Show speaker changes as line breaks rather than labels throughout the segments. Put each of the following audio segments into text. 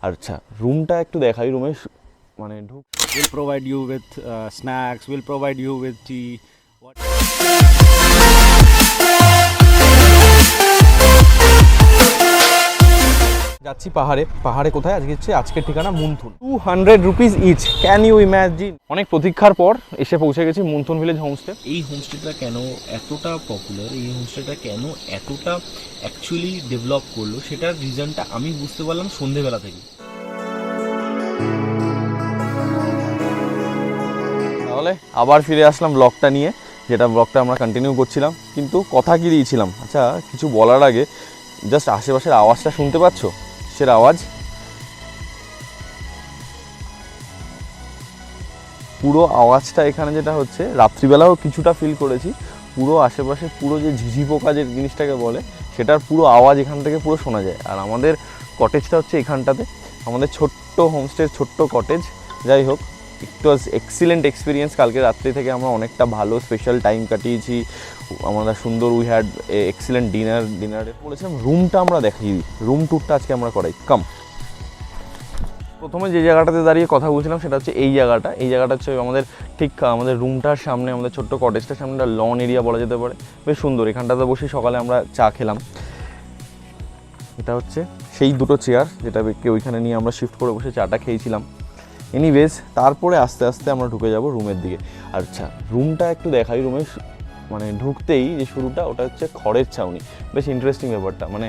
আচ্ছা রুমটা একটু দেখাই, রুমে মানে ঢুক
We'll provide you with snacks, we'll provide you with tea.
যাচ্ছি পাহাড়ে কোথায় আজকে হচ্ছে আজকের ঠিকানা Munthum. 200 rupees each, can you imagine. অনেক প্রতীক্ষার পর এসে পৌঁছে গেছি মুনথুন ভিলেজ হোমস্টে।
এই হোমস্টেটা কেন এতটা পপুলার, এই হোমস্টেটা কেন এতটা অ্যাকচুয়ালি ডেভেলপ করলো, সেটার রিজনটা আমি বুঝতে পারলাম সন্ধেবেলা থেকে।
তাহলে আবার ফিরে আসলাম ব্লগটা নিয়ে, যেটা ব্লগটা আমরা কন্টিনিউ করছিলাম। কিন্তু কথা কি দিয়েছিলাম, আচ্ছা কিছু বলার আগে জাস্ট আশেপাশের আওয়াজটা শুনতে পাচ্ছ? সের আওয়াজ পুরো আওয়াজটা এখানে যেটা হচ্ছে, রাত্রিবেলাও কিছুটা ফিল করেছি, পুরো আশেপাশে পুরো যে ঝিঝি পোকা যে জিনিসটাকে বলে সেটার পুরো আওয়াজ এখান থেকে পুরো শোনা যায়। আর আমাদের কটেজটা হচ্ছে এখানটাতে, আমাদের ছোট্ট হোমস্টের ছোট্ট কটেজ। যাই হোক, ইট ওয়াজ এক্সিলেন্ট এক্সপিরিয়েন্স। কালকে রাত্রি থেকে আমরা অনেকটা ভালো স্পেশাল টাইম কাটিয়েছি, আমরা সুন্দর, উই হ্যাড এক্সিলেন্ট ডিনারে বলেছিলাম। রুমটা আমরা দেখি, রুম ট্যুরটা আজকে আমরা করাই, কাম। প্রথমে যে জায়গাটাতে দাঁড়িয়ে কথা বলছিলাম সেটা হচ্ছে এই জায়গাটা হচ্ছে আমাদের ঠিক আমাদের রুমটার সামনে, আমাদের ছোট্ট কটেজটার সামনে একটা লন এরিয়া বলা যেতে পারে, বেশ সুন্দর। এখানটাতে বসে সকালে আমরা চা খেলাম। এটা হচ্ছে সেই দুটো চেয়ার যেটাকে ওইখানে নিয়ে আমরা শিফট করে বসে চাটা খেয়েছিলাম। এনিওয়েজ, তারপরে আস্তে আস্তে আমরা ঢুকে যাব রুমের দিকে। আচ্ছা রুমটা একটু দেখাই। রুমের মানে ঢুকতেই যে শুরুটা, ওটা হচ্ছে খড়ের ছাউনি। বেশ ইন্টারেস্টিং ব্যাপারটা, মানে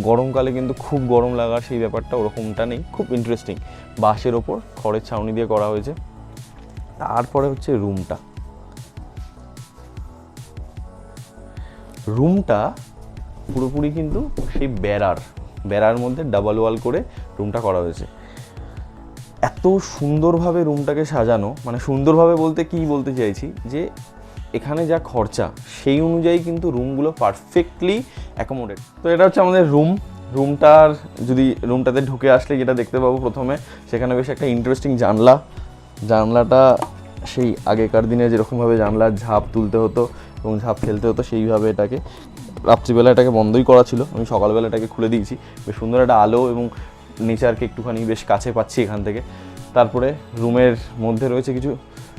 গরমকালে কিন্তু খুব গরম লাগার সেই ব্যাপারটা ওরকমটা নেই, খুব ইন্টারেস্টিং। বাঁশের ওপর খড়ের ছাউনি দিয়ে করা হয়েছে। তারপরে হচ্ছে রুমটা পুরোপুরি কিন্তু সেই বেড়ার মধ্যে ডাবল ওয়াল করে রুমটা করা হয়েছে। এত সুন্দরভাবে রুমটাকে সাজানো, মানে সুন্দরভাবে বলতে কি বলতে চাইছি, যে এখানে যা খরচা সেই অনুযায়ী কিন্তু রুমগুলো পারফেক্টলি অ্যাকোমোডেট। তো এটা হচ্ছে আমাদের রুমটাতে ঢুকে আসলে যেটা দেখতে পাবো প্রথমে, সেখানে বেশ একটা ইন্টারেস্টিং জানলাটা সেই আগেকার দিনে যেরকমভাবে জানলার ঝাঁপ তুলতে হতো এবং ঝাঁপ ফেলতে হতো, সেইভাবে এটাকে রাত্রিবেলা এটাকে বন্ধই করা ছিল। আমি সকালবেলা এটাকে খুলে দিয়েছি। বেশ সুন্দর একটা আলো এবং নেচারকে একটুখানি বেশ কাছে পাচ্ছি এখান থেকে। তারপরে রুমের মধ্যে রয়েছে কিছু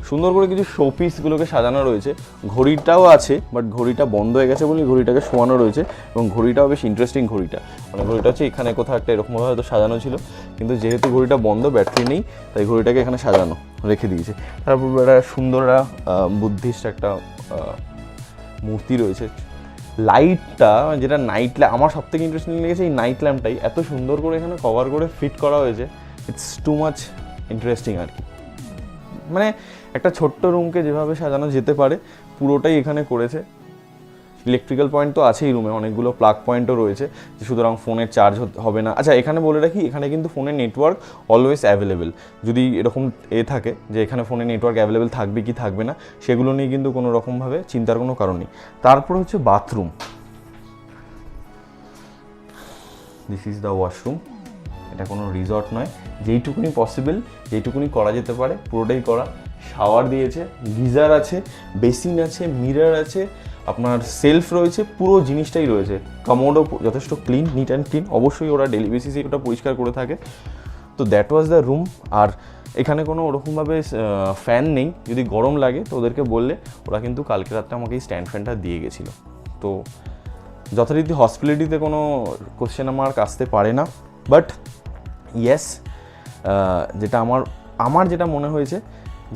সুন্দর করে কিছু শোপিসগুলোকে সাজানো রয়েছে। ঘড়িটাও আছে, বাট ঘড়িটা বন্ধ হয়ে গেছে বলে ঘড়িটাকে শোয়ানো রয়েছে, এবং ঘড়িটাও বেশ ইন্টারেস্টিং। ঘড়িটা হচ্ছে এখানে কোথাও একটা এরকমভাবে হয়তো সাজানো ছিল, কিন্তু যেহেতু ঘড়িটা বন্ধ, ব্যাটারি নেই, তাই ঘড়িটাকে এখানে সাজানো রেখে দিয়েছে। তারপর একটা সুন্দর বুদ্ধিস্ট একটা মূর্তি রয়েছে। লাইটটা, যেটা নাইট ল্যাম্প, আমার সব থেকে ইন্টারেস্টিং লেগেছে এই নাইট ল্যাম্পটাই। এত সুন্দর করে এখানে কভার করে ফিট করা হয়েছে, ইটস টু মাচ ইন্টারেস্টিং আর কি। মানে একটা ছোট্ট রুমকে যেভাবে সাজানো যেতে পারে পুরোটাই এখানে করেছে। ইলেকট্রিক্যাল পয়েন্ট তো আছেই রুমে, অনেকগুলো প্লাগ পয়েন্টও রয়েছে, সুতরাং ফোনের চার্জ হবে না। আচ্ছা এখানে বলে রাখি, এখানে কিন্তু ফোনের নেটওয়ার্ক অলওয়েজ অ্যাভেলেবেল। যদি এরকম থাকে যে এখানে ফোনে নেটওয়ার্ক অ্যাভেলেবেল থাকবে কি থাকবে না, সেগুলো নিয়ে কিন্তু কোনো রকমভাবে চিন্তার কোনো কারণ নেই। তারপর হচ্ছে bathroom. This is the washroom. এটা কোনো রিসর্ট নয়, যেইটুকুনি পসিবল, যেইটুকুনি করা যেতে পারে পুরোটাই করা। শাওয়ার দিয়েছে, গিজার আছে, বেসিন আছে, মিরর আছে, আপনার সেলফ রয়েছে, পুরো জিনিসটাই রয়েছে। কমোডও যথেষ্ট ক্লিন, নিট অ্যান্ড ক্লিন। অবশ্যই ওরা ডেলি বেসিসে ওটা পরিষ্কার করে থাকে। তো দ্যাট ওয়াজ দ্য রুম। আর এখানে কোনো ওরকমভাবে ফ্যান নেই, যদি গরম লাগে তো ওদেরকে বললে ওরা কিন্তু কালকে রাত্রে আমাকে এই স্ট্যান্ড ফ্যানটা দিয়ে গেছিলো। তো যথারীতি হসপিটালিটিতে কোনো কোশ্চেন মার্ক আসতে পারে না, বাট ইয়েস, যেটা আমার যেটা মনে হয়েছে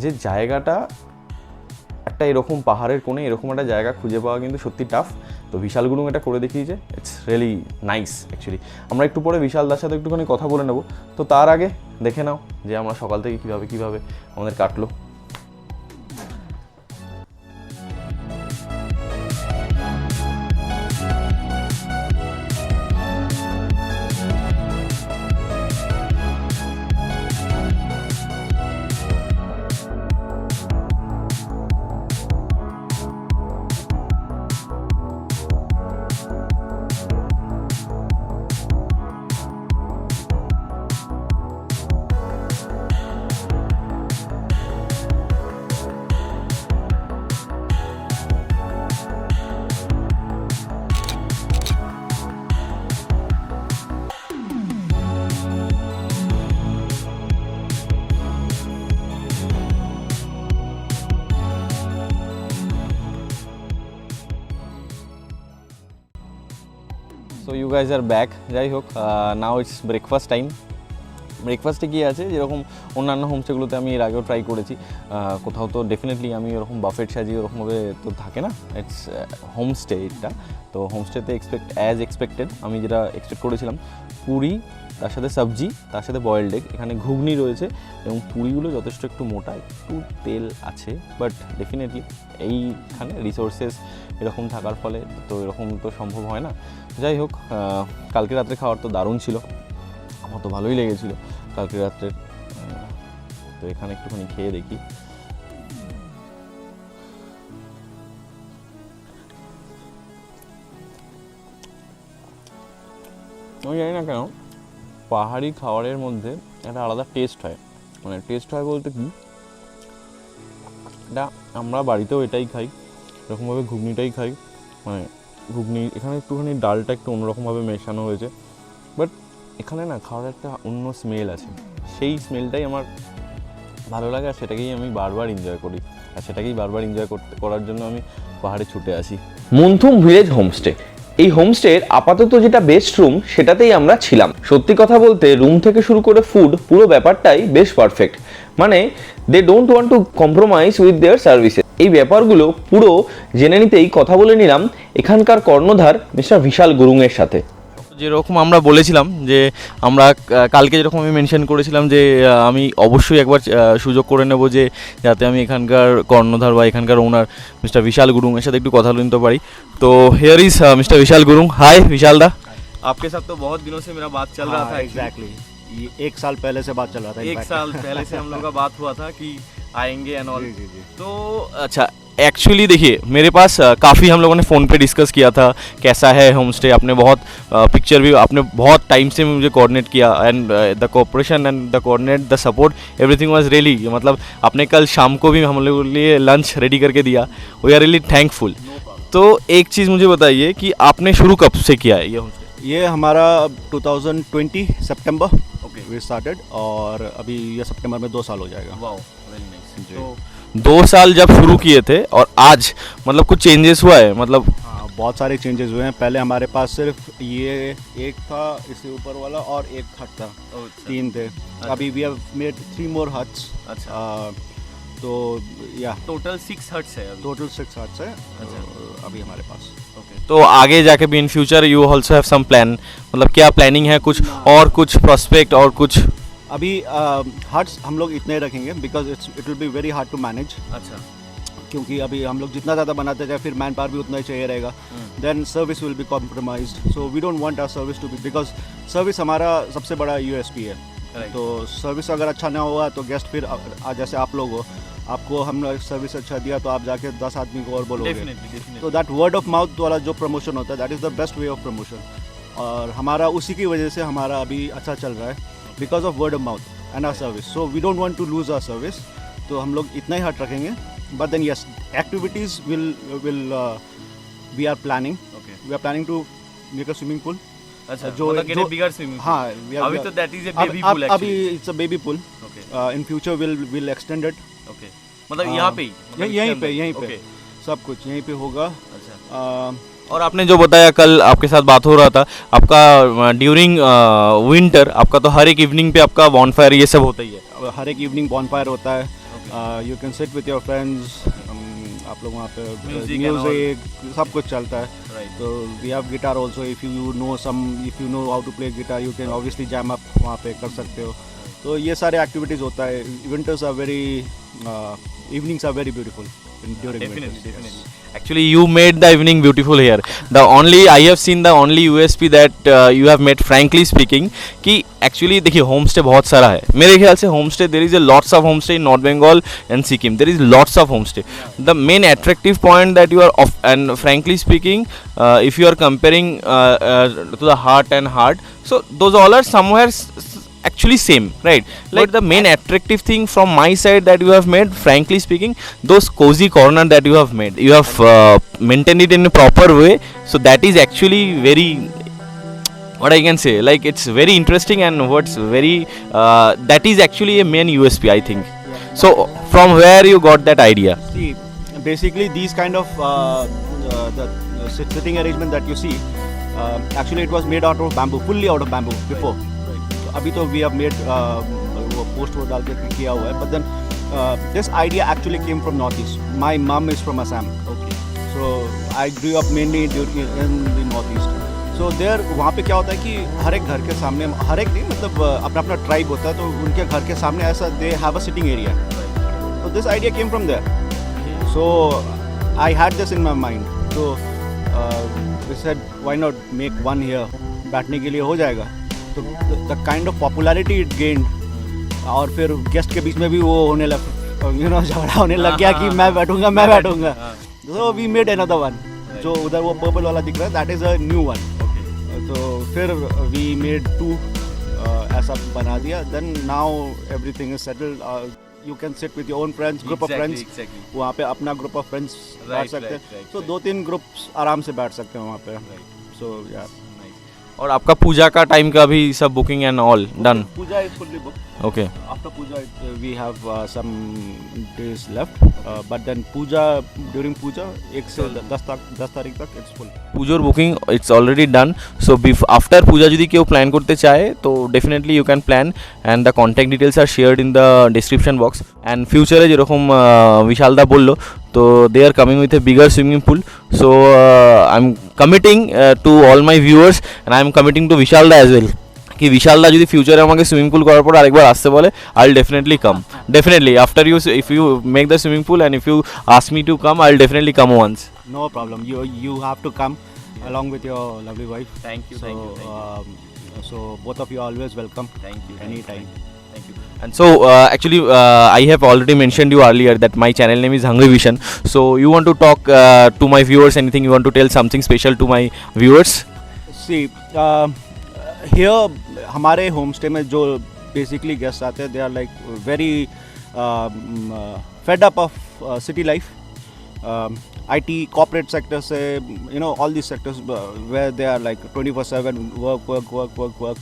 যে জায়গাটা একটা এরকম পাহাড়ের কোণে এরকম একটা জায়গা খুঁজে পাওয়া কিন্তু সত্যি টাফ। তো বিশাল গুরুং এটা করে দেখিয়েছে, ইটস রিয়েলি নাইস অ্যাকচুয়ালি। আমরা একটু পরে বিশালদার সাথে একটুখানি কথা বলে নেব। তো তার আগে দেখে নাও যে আমরা সকাল থেকে কীভাবে আমাদের কাটলো। গাইজ আর ব্যাক। যাই হোক, নাও ইটস ব্রেকফাস্ট টাইম। ব্রেকফাস্টে কী আছে, যেরকম অন্যান্য হোমস্টেগুলোতে আমি এর আগেও ট্রাই করেছি, কোথাও তো ডেফিনেটলি আমি ওরকম বাফেট সাজিয়ে ওরকমভাবে তো থাকে না, ইটস হোমস্টে এটা। তো হোমস্টেতে এক্সপেক্টেড আমি যেটা এক্সপেক্ট করেছিলাম, পুরি, তার সাথে সবজি, তার সাথে বয়েলড এগ, এখানে ঘুগনি রয়েছে এবং পুরিগুলো যথেষ্ট একটু মোটা, একটু তেল আছে, বাট ডেফিনেটলি এইখানে রিসোর্সেস এরকম থাকার ফলে তো এরকম তো সম্ভব হয় না। যাই হোক, কালকে রাত্রে খাওয়ার তো দারুণ ছিল, আমার তো ভালোই লেগেছিলো কালকে রাত্রের। তো এখানে একটুখানি খেয়ে দেখি। আমি জানি না কেন পাহাড়ি খাবারের মধ্যে একটা আলাদা টেস্ট হয়, মানে টেস্ট হয় বলতে কি, এটা আমরা বাড়িতেও এটাই খাই, এরকমভাবে ঘুগনিটাই খাই, মানে ঘুগনি এখানে একটুখানি ডালটা একটু অন্যরকমভাবে মেশানো হয়েছে, বাট এখানে না খাওয়ার একটা অন্য স্মেল আছে, সেই স্মেলটাই আমার ভালো লাগে আর সেটাকেই আমি বারবার এনজয় করি, আর সেটাকেই বারবার এনজয় করার জন্য আমি পাহাড়ে ছুটে আসি।
মুনথুম ভিলেজ হোমস্টে। এই হোমস্টের আপাতত যেটা বেস্ট রুম সেটাতেই আমরা ছিলাম। সত্যি কথা বলতে রুম থেকে শুরু করে ফুড পুরো ব্যাপারটাই বেশ পারফেক্ট, মানে they don't want to compromise with their services. এই ব্যাপারগুলো পুরো জেনে নিতেই কথা বলে নিলাম এখানকার কর্ণধার মিস্টার বিশাল গুরুংয়ের সাথে।
যেরকম আমরা বলেছিলাম যে আমরা কালকে যেরকম আমি মেনশন করেছিলাম যে আমি অবশ্যই একবার সুযোগ করে নেব যে যাতে আমি এখানকার কর্ণধার বা এখানকার ওনার মিস্টার বিশাল গুরুংয়ের সাথে একটু কথা বলতে পারি। তো হিয়ার ইজ মিস্টার विशाल गुरुंग। हाय विशाल दा, आपके साथ तो बहुत दिनों से मेरा बात चल रहा था।
एग्जैक्टली, ये 1 साल पहले से बात चल रहा था।
1 साल पहले से हम लोग का बात हुआ था कि आएंगे एंड ऑल।
जी।
तो अच्छा, एक्चुअली देखिए मेरे पास काफ़ी हम लोगों ने फ़ोन पे डिस्कस किया था कैसा है होम स्टे। आपने बहुत पिक्चर भी आपने बहुत टाइम से मुझे कोऑर्डिनेट किया and the cooperation and the coordinate the support everything was really, मतलब आपने कल शाम को भी हम लोगों के लिए लंच रेडी करके दिया। We are really thankful. तो एक चीज़ मुझे बताइए कि आपने शुरू कब से किया है ये होम स्टे?
ये हमारा 2020 सितंबर
ओके,
वी स्टार्टेड और अभी ये सितंबर में 2 साल हो जाएगा।
Wow, very nice.
जी।
तो 2 साल जब शुरू किए थे और आज मतलब कुछ चेंजेस हुआ है, मतलब
हाँ, बहुत सारे चेंजेस हुए हैं। पहले हमारे पास सिर्फ ये एक था, इससे ऊपर वाला, और एक हट था, 3 थे। अभी we have made 3 more huts.
अच्छा,
तो या
टोटल 6 हट्स है अभी।
टोटल 6 हट्स है
अच्छा।
अभी हमारे पास।
ओके, तो आगे जाके भी in future you also have some plan, मतलब क्या प्लानिंग है, कुछ और कुछ प्रोस्पेक्ट और कुछ?
अभी हट्स हम लोग इतने रखेंगे because it will be very hard to manage.
अच्छा,
क्योंकि अभी हम लोग जितना ज़्यादा बनाते जाए फिर मैन पावर भी उतना ही चाहिए रहेगा, then service will be compromised. So we don't want our service to be, because service हमारा सबसे बड़ा यूएसपी है।
Right.
तो सर्विस अगर अच्छा ना हुआ तो गेस्ट फिर जैसे आप लोग हो, आपको हमने सर्विस अच्छा दिया तो आप जाके 10 आदमी को और बोलोगे।
डेफिनेटली।
तो दैट वर्ड ऑफ माउथ वाला जो प्रमोशन होता है that is the best way of promotion, और हमारा उसी की वजह से हमारा अभी अच्छा चल रहा है because of word of mouth and our service. So we don't want to lose our service, तो हम लोग इतना ही हट रखेंगे। But then yes, activities will we are planning to make a swimming pool.
अच्छा,
जो
बिगर स्विमिंग।
हाँ,
अभी तो that is a baby pool
अभी
actually.
It's a baby pool.
Okay,
in future will extend it.
Okay, मतलब यहाँ पे ही, मतलब
यहीं
इसके
पे
अंदर? ओके,
सब कुछ यहीं पे होगा।
अच्छा।
uh,
और आपने जो बताया कल आपके साथ बात हो रहा था, आपका ड्यूरिंग विंटर आपका तो हर एक इवनिंग पे आपका बॉनफायर ये सब होता ही है।
हर एक इवनिंग बॉनफायर होता है। You can sit with your friends, आप लोग वहाँ पे
Music
म्यूजिक सब कुछ चलता है।
Right.
तो we have guitar also, if you know how to play guitar you can obviously jam up वहाँ पे कर सकते हो। तो ये सारे एक्टिविटीज़ होता है। Winters are very evenings are very beautiful during
Definitely,
winters.
definitely. Actually, you made the evening beautiful here. I have seen the only USP that you have made, frankly speaking, कि actually देखिए homestay बहुत सारा है मेरे ख्याल से। homestay there is a lots of homestay in North Bengal and Sikkim. There is lots of homestay. The main attractive point that you are of, and frankly speaking, if you are comparing to the heart and heart, so those all are somewhere actually same, right? Like the main attractive thing from my side that you have made, frankly speaking, those cozy corner that you have made, you have maintained it in a proper way, so that is actually very, what I can say, like it's very interesting and what's very that is actually a main USP, I think. So from where you got that idea?
See, basically these kind of the sitting arrangement that you see, Actually, it was made out of bamboo, fully out of bamboo before. So, अभी तो we have made वो post वो डाल के किया हुआ है. But then this idea actually came from Northeast. My mom is from Assam. Okay. So I grew up mainly in the Northeast. So there वहाँ पे क्या होता है कि हर एक घर के सामने, हर एक नहीं मतलब अपना अपना ट्राइब होता है, तो उनके घर के सामने ऐसा they have a sitting area. So this idea came from there. So I had this in my mind. So we said why not make one here, बैठने के लिए हो जाएगा. तो the kind of popularity it gained, और फिर guest के बीच में भी वो होने लग, झगड़ा होने लग गया कि मैं बैठूंगा. So we made another one. जो उधर वो पर्पल वाला दिख रहा है, that is a new one. तो फिर we made 2 ऐसा बना दिया. Then now everything is settled. You can sit with your own friends, group of friends. वहाँ पे अपना group of friends बैठ सकते हैं. So 2-3 groups आराम से बैठ सकते हैं वहाँ पे. So yeah.
और आपका पूजा का टाइम का भी सब booking and all done?
Puja is fully booked.
Okay.
After puja, we have some days left. But then puja, during puja, 1 से 10 तारीख तक it's full.
পুজোর booking it's already done. So after Puja যদি কেউ প্ল্যান করতে চায় তো definitely you can plan, and the contact details are shared in the description box. And ফিউচারে যেরকম বিশালদা বললো, তো they are coming with a bigger swimming pool. So I am committing to all my viewers and I am committing to বিশালদা as well কি বিশালদা যদি ফিউচারে আমাকে সুইমিং পুল করার পর আরেকবার আসতে বলে, I will definitely come. Definitely after if you make the swimming pool and if you ask me to come, I will definitely come once.
No problem. You have to come along with your lovely wife.
Thank you.
So both of you are always welcome.
Thank you.
Anytime.
Thank you. And so actually I have already mentioned you earlier that my channel name is HungryvisioN. So you want to talk to my viewers, anything you want to tell, something special to my viewers?
See, here हमारे home stay में जो basically guest आते हैं, they are like very fed up of city life, IT, corporate sector से, all these sectors where they are like 24/7 work.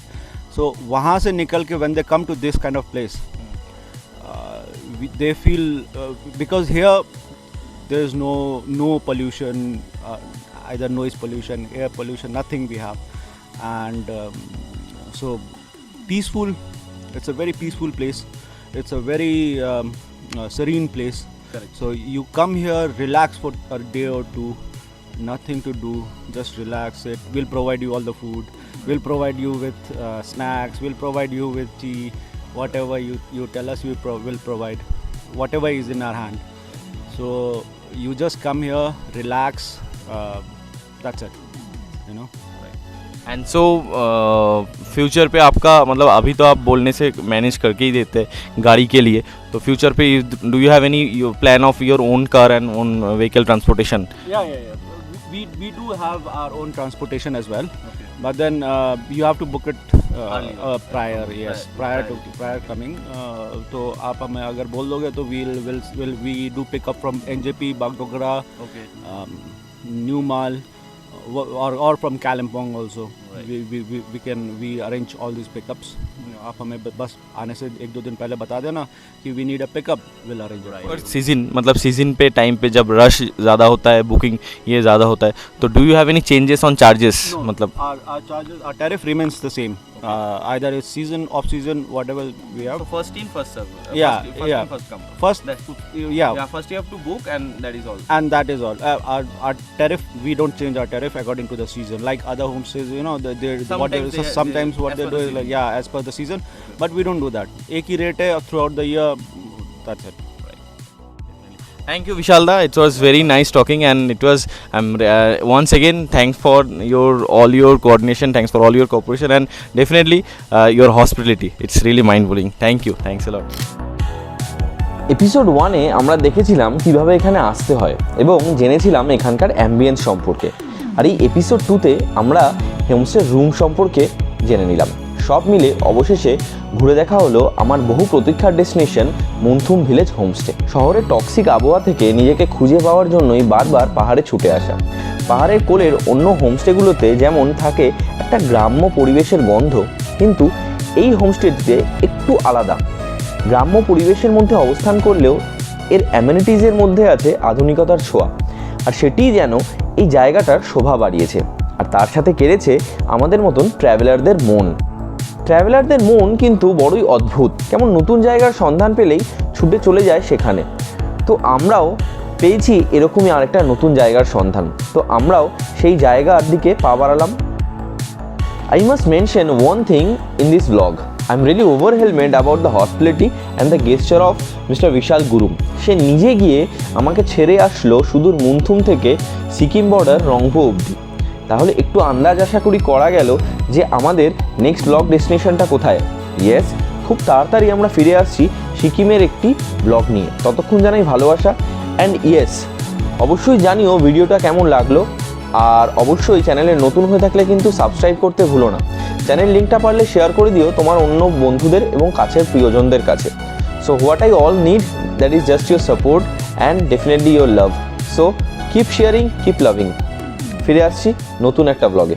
So वहाँ से निकल के when they come to this kind of place, they feel because here there is no pollution, either noise pollution, air pollution, nothing we have, and so peaceful. It's a very peaceful place. It's a very serene place.
Correct.
So you come here, relax for a day or 2, nothing to do, just relax. We'll provide you all the food. We'll provide you with snacks. We'll provide you with tea. Whatever you tell us, we'll provide. Whatever is in our hand. So you just come here, relax. That's it.
And so future पे आपका मतलब अभी तो आप बोलने से manage करके ही देते हैं गाड़ी के लिए, तो फ्यूचर पे do you have any plan of your own car and own vehicle transportation?
Yeah. We do have our own transportation as well. Okay. But then you have to book it prior. Yes, prior coming. तो आप हमें अगर बोल दोगे तो we do pick up from NJP, Bagdogra,
Okay.
New Mal, or from Kalimpong also. Right. We arrange all these pickups. आप हमें बस आने से 1-2 दिन पहले बता देना कि we need a pickup, we'll arrange it.
और सीजन मतलब सीजन पे टाइम पे जब रश ज़्यादा होता है, बुकिंग ये ज़्यादा होता है, तो do you have any changes on charges? मतलब
our charges, our tariff remains the same. Either it's season, off season, whatever we have.
So first in first serve.
First come. First
first you have to book and that is all.
And that is all. Our tariff, we don't change our tariff according to the season. Like other homestays, sometimes what they do is like as per the season, but we don't do that. एक ही rate है throughout the year. That's it.
Thank you, Vishalda. It was very nice talking, and it was once again thanks for all your coordination, thanks for all your cooperation, and definitely your hospitality. It's really mind-blowing. Thank you. Thanks a lot.
Episode 1-এ আমরা দেখেছিলাম কিভাবে এখানে আসতে হয় এবং জেনেছিলাম এখানকার অ্যাম্বিয়েন্স সম্পর্কে, আর এই এপিসোড 2-তে আমরা হোমস্টে রুম সম্পর্কে জেনে নিলাম। সব মিলে অবশেষে ঘুরে দেখা হলো আমার বহু প্রতীক্ষার ডেস্টিনেশন মুনথুম ভিলেজ হোমস্টে। শহরের টক্সিক আবহাওয়া থেকে নিজেকে খুঁজে পাওয়ার জন্যই বারবার পাহাড়ে ছুটে আসা। পাহাড়ের কোলের অন্য হোমস্টেগুলোতে যেমন থাকে একটা গ্রাম্য পরিবেশের গন্ধ, কিন্তু এই হোমস্টেটিতে একটু আলাদা। গ্রাম্য পরিবেশের মধ্যে অবস্থান করলেও এর অ্যামেনিটিজের মধ্যে আছে আধুনিকতার ছোঁয়া, আর সেটিই যেন এই জায়গাটার শোভা বাড়িয়েছে। আর তার সাথে কেড়েছে আমাদের মতন ট্র্যাভেলারদের মন। ট্র্যাভেলারদের মন কিন্তু বড়ই অদ্ভুত, কেমন নতুন জায়গার সন্ধান পেলেই ছুটে চলে যায় সেখানে। তো আমরাও পেয়েছি এরকমই আরেকটা নতুন জায়গার সন্ধান, তো আমরাও সেই জায়গার দিকে পা বাড়ালাম। I must mention one thing in this vlog. I'm really overwhelmed about the hospitality and the gesture of Mr. Vishal Guru. সে নিজে গিয়ে আমাকে ছেড়ে আসলো সুদূর মুনথুম থেকে সিকিম বর্ডার রংপো অবধি। তাহলে একটু আন্দাজ আশা করি করা গেল যে আমাদের নেক্সট ব্লগ ডেস্টিনেশনটা কোথায়। ইয়েস, খুব তাড়াতাড়ি আমরা ফিরে আসছি সিকিমের একটি ব্লগ নিয়ে। ততক্ষণ জানাই ভালোবাসা অ্যান্ড ইয়েস, অবশ্যই জানিও ভিডিওটা কেমন লাগলো। আর অবশ্যই চ্যানেলে নতুন হয়ে থাকলে কিন্তু সাবস্ক্রাইব করতে ভুলো না। চ্যানেল লিঙ্কটা পারলে শেয়ার করে দিও তোমার অন্য বন্ধুদের এবং কাছের প্রিয়জনদের কাছে। So what I all need, that is just your support and definitely your love. So keep sharing, keep loving. ফিরে আসছি নতুন একটা ব্লগে।